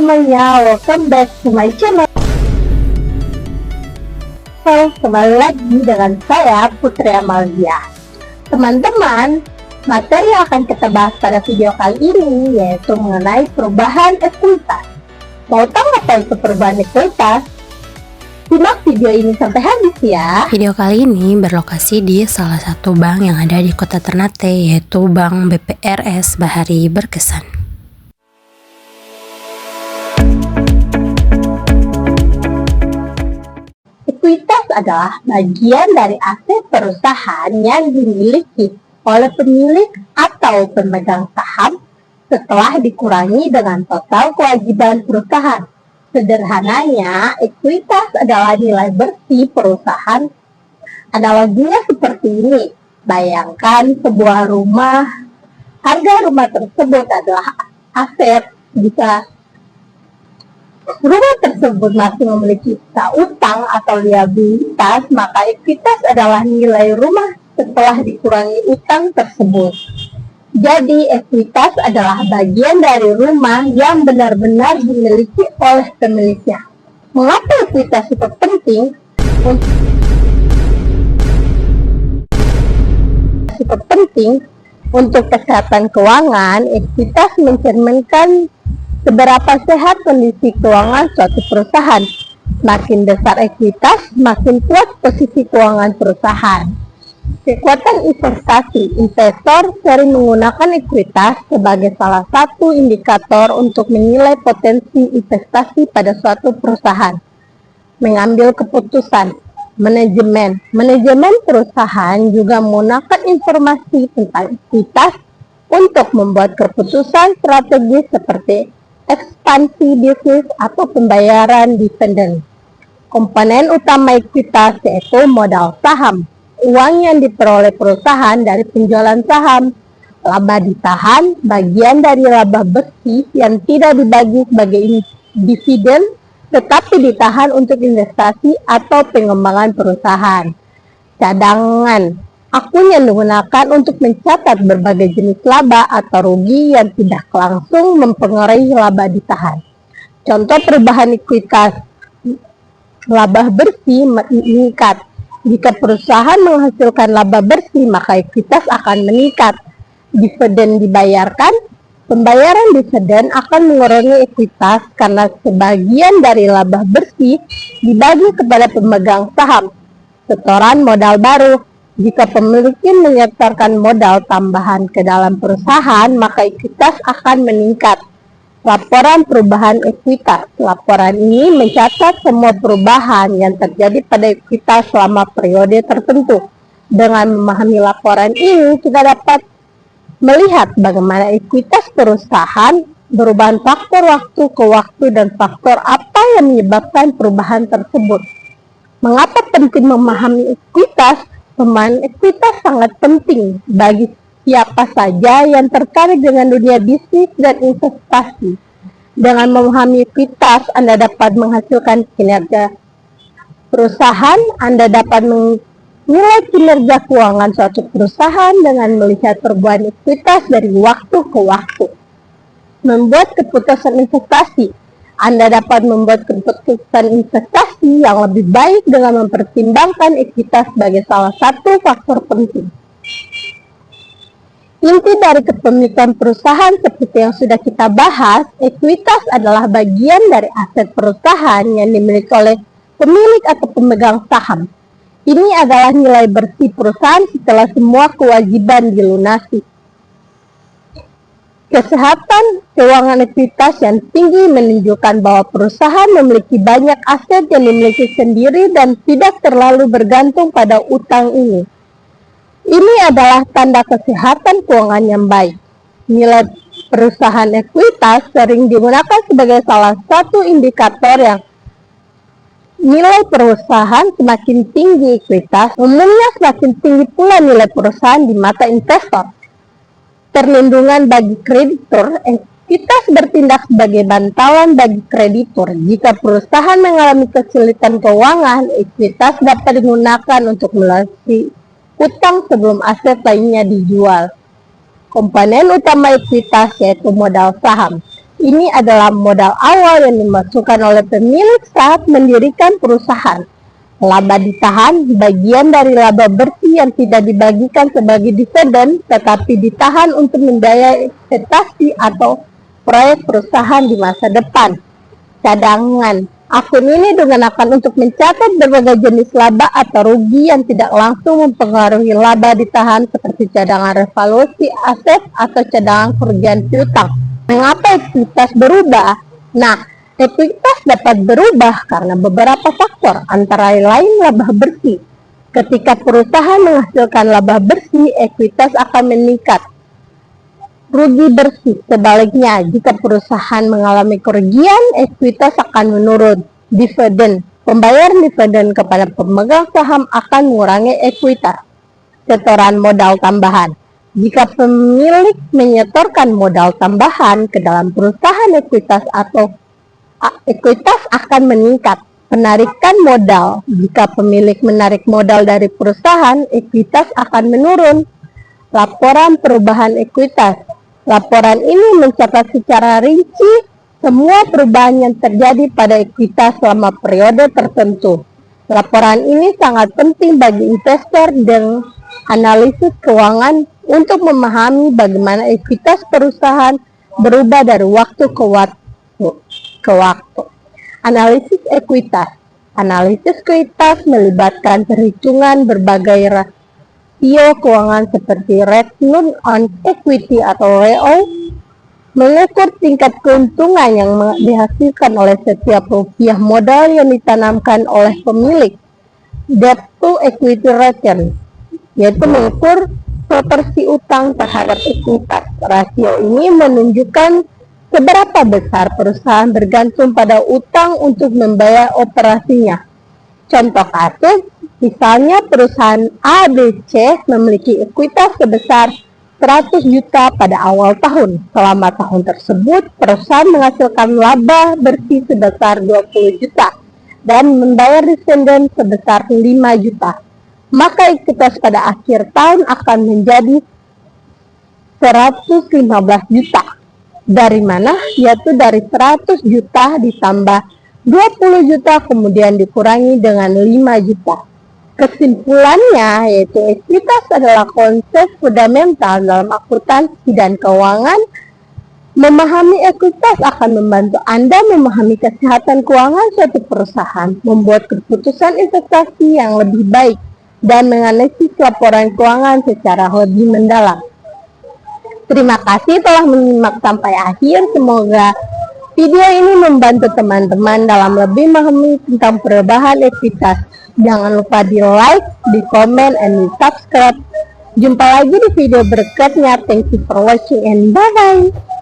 semuanya, welcome back to my channel. Kembali lagi dengan saya Putri Amalia. Teman-teman, materi yang akan kita bahas pada video kali ini yaitu mengenai perubahan ekuitas. Mau tahu apa itu perubahan ekuitas? Simak video ini sampai habis ya. Video kali ini berlokasi di salah satu bank yang ada di kota Ternate, yaitu Bank BPRS Bahari Berkesan. Ekuitas adalah bagian dari aset perusahaan yang dimiliki oleh pemilik atau pemegang saham setelah dikurangi dengan total kewajiban perusahaan. Sederhananya, ekuitas adalah nilai bersih perusahaan. Analoginya seperti ini. Bayangkan sebuah rumah, harga rumah tersebut adalah aset. Jika rumah tersebut masih memiliki utang atau liabilitas, maka ekuitas adalah nilai rumah setelah dikurangi utang tersebut. Jadi, ekuitas adalah bagian dari rumah yang benar-benar dimiliki oleh pemiliknya. Mengapa ekuitas itu penting? Untuk kesehatan keuangan, ekuitas mencerminkan seberapa sehat kondisi keuangan suatu perusahaan. Makin besar ekuitas, makin kuat posisi keuangan perusahaan. Kekuatan investasi. Investor sering menggunakan ekuitas sebagai salah satu indikator untuk menilai potensi investasi pada suatu perusahaan. Mengambil keputusan. Manajemen perusahaan juga menggunakan informasi tentang ekuitas untuk membuat keputusan strategis seperti ekspansi bisnis atau pembayaran dividen. Komponen utama ekuitas yaitu modal saham, uang yang diperoleh perusahaan dari penjualan saham. Laba ditahan, bagian dari laba bersih yang tidak dibagi sebagai dividen, tetapi ditahan untuk investasi atau pengembangan perusahaan. Cadangan, akun yang digunakan untuk mencatat berbagai jenis laba atau rugi yang tidak langsung mempengaruhi laba ditahan. Contoh perubahan ekuitas. Laba bersih meningkat. Jika perusahaan menghasilkan laba bersih, maka ekuitas akan meningkat. Dividen dibayarkan. Pembayaran dividen akan mengurangi ekuitas karena sebagian dari laba bersih dibagi kepada pemegang saham. Setoran modal baru. Jika pemilik menyertakan modal tambahan ke dalam perusahaan, maka ekuitas akan meningkat. Laporan perubahan ekuitas. Laporan ini mencatat semua perubahan yang terjadi pada ekuitas selama periode tertentu. Dengan memahami laporan ini, kita dapat melihat bagaimana ekuitas perusahaan berubah faktor waktu ke waktu dan faktor apa yang menyebabkan perubahan tersebut. Mengapa penting memahami ekuitas? Pemahaman ekuitas sangat penting bagi siapa saja yang tertarik dengan dunia bisnis dan investasi. Dengan memahami ekuitas, Anda dapat menghasilkan kinerja perusahaan. Anda dapat menilai kinerja keuangan suatu perusahaan dengan melihat perubahan ekuitas dari waktu ke waktu. Membuat keputusan investasi. Anda dapat membuat keputusan investasi yang lebih baik dengan mempertimbangkan ekuitas sebagai salah satu faktor penting. Inti dari kepemilikan perusahaan seperti yang sudah kita bahas, ekuitas adalah bagian dari aset perusahaan yang dimiliki oleh pemilik atau pemegang saham. Ini adalah nilai bersih perusahaan setelah semua kewajiban dilunasi. Kesehatan keuangan ekuitas yang tinggi menunjukkan bahwa perusahaan memiliki banyak aset yang dimiliki sendiri dan tidak terlalu bergantung pada utang ini. Ini adalah tanda kesehatan keuangan yang baik. Nilai perusahaan ekuitas sering digunakan sebagai salah satu indikator yang nilai perusahaan semakin tinggi ekuitas, umumnya semakin tinggi pula nilai perusahaan di mata investor. Perlindungan bagi kreditur. Ekuitas bertindak sebagai bantalan bagi kreditur. Jika perusahaan mengalami kesulitan keuangan, ekuitas dapat digunakan untuk melunasi utang sebelum aset lainnya dijual. Komponen utama ekuitas yaitu modal saham. Ini adalah modal awal yang dimasukkan oleh pemilik saat mendirikan perusahaan. Laba ditahan, bagian dari laba bersih yang tidak dibagikan sebagai dividen, tetapi ditahan untuk membiayai investasi atau proyek perusahaan di masa depan. Cadangan. Akun ini digunakan untuk mencatat berbagai jenis laba atau rugi yang tidak langsung mempengaruhi laba ditahan seperti cadangan revaluasi aset atau cadangan kerugian piutang. Mengapa ekuitas berubah? Nah, ekuitas dapat berubah karena beberapa faktor, antara lain laba bersih. Ketika perusahaan menghasilkan laba bersih, ekuitas akan meningkat. Rugi bersih, sebaliknya, jika perusahaan mengalami kerugian, ekuitas akan menurun. Dividen, pembayaran dividen kepada pemegang saham akan mengurangi ekuitas. Setoran modal tambahan. Jika pemilik menyetorkan modal tambahan ke dalam perusahaan, ekuitas akan meningkat. Penarikan modal. Jika pemilik menarik modal dari perusahaan, ekuitas akan menurun. Laporan perubahan ekuitas. Laporan ini mencatat secara rinci semua perubahan yang terjadi pada ekuitas selama periode tertentu. Laporan ini sangat penting bagi investor dan analisis keuangan untuk memahami bagaimana ekuitas perusahaan berubah dari waktu ke waktu. Analisis ekuitas. Analisis ekuitas melibatkan perhitungan berbagai rasio keuangan seperti return on equity atau ROE, mengukur tingkat keuntungan yang dihasilkan oleh setiap rupiah modal yang ditanamkan oleh pemilik. Debt to equity return, yaitu mengukur proporsi utang terhadap ekuitas. Rasio ini menunjukkan seberapa besar perusahaan bergantung pada utang untuk membayar operasinya. Contoh kasus, misalnya perusahaan ABC memiliki ekuitas sebesar 100 juta pada awal tahun. Selama tahun tersebut, perusahaan menghasilkan laba bersih sebesar 20 juta dan membayar dividen sebesar 5 juta. Maka ekuitas pada akhir tahun akan menjadi 115 juta. Dari mana? Yaitu dari 100 juta ditambah 20 juta kemudian dikurangi dengan 5 juta. Kesimpulannya yaitu ekuitas adalah konsep fundamental dalam akuntansi dan keuangan. Memahami ekuitas akan membantu Anda memahami kesehatan keuangan suatu perusahaan, membuat keputusan investasi yang lebih baik, dan menganalisis laporan keuangan secara lebih mendalam. Terima kasih telah menyimak sampai akhir. Semoga video ini membantu teman-teman dalam lebih memahami tentang perubahan ekuitas. Jangan lupa di like, di komen, and di subscribe. Jumpa lagi di video berikutnya. Thank you for watching and bye-bye.